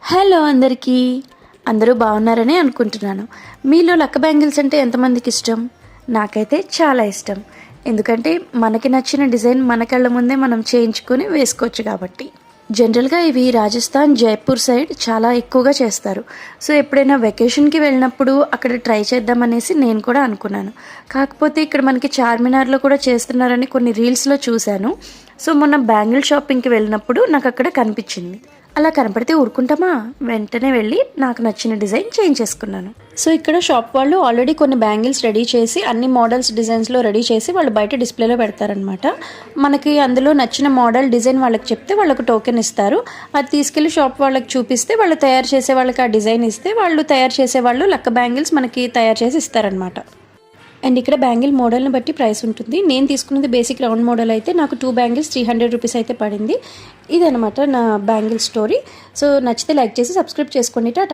Hello అందరికీ. అందరూ బాగున్నారని అనుకుంటున్నాను. మీలో లక్క బ్యాంగిల్స్ అంటే ఎంతమందికి ఇష్టం? నాకైతే చాలా ఇష్టం. ఎందుకంటే మనకి నచ్చిన డిజైన్ మన కళ్ళ ముందే మనం చేయించుకొని వేసుకోవచ్చు కాబట్టి. జనరల్గా ఇవి రాజస్థాన్, జైపూర్ సైడ్ చాలా ఎక్కువగా చేస్తారు. సో ఎప్పుడైనా వెకేషన్కి వెళ్ళినప్పుడు అక్కడ ట్రై చేద్దామనేసి నేను కూడా అనుకున్నాను. కాకపోతే ఇక్కడ మనకి చార్మినార్లో కూడా చేస్తున్నారని కొన్ని రీల్స్లో చూశాను. సో మొన్న బ్యాంగిల్ షాపింగ్కి వెళ్ళినప్పుడు నాకు అక్కడ కనిపించింది. అలా కనపడితే ఊరుకుంటామా, వెంటనే వెళ్ళి నాకు నచ్చిన డిజైన్ చేంజ్ చేసుకున్నాను. సో ఇక్కడ షాప్ వాళ్ళు ఆల్రెడీ కొన్ని బ్యాంగిల్స్ రెడీ చేసి అన్ని మోడల్స్ డిజైన్స్లో రెడీ చేసి వాళ్ళు బయట డిస్ప్లేలో పెడతారనమాట. మనకి అందులో నచ్చిన మోడల్ డిజైన్ వాళ్ళకి చెప్తే వాళ్ళకు టోకెన్ ఇస్తారు. అది తీసుకెళ్ళి షాప్ వాళ్ళకి చూపిస్తే వాళ్ళు తయారు చేసే వాళ్ళకి ఆ డిజైన్ ఇస్తే వాళ్ళు తయారు చేసే వాళ్ళు లక్క బ్యాంగిల్స్ మనకి తయారు చేసి ఇస్తారనమాట. అండ్ ఇక్కడ బ్యాంగిల్ మోడల్ని బట్టి ప్రైస్ ఉంటుంది. నేను తీసుకున్నది బేసిక్ రౌండ్ మోడల్ అయితే నాకు 2 బ్యాంగిల్స్ 300 రూపీస్ అయితే పడింది. ఇదనమాట నా బ్యాంగిల్ స్టోరీ. సో నచ్చితే లైక్ చేసి సబ్స్క్రైబ్ చేసుకోండి. టాటా.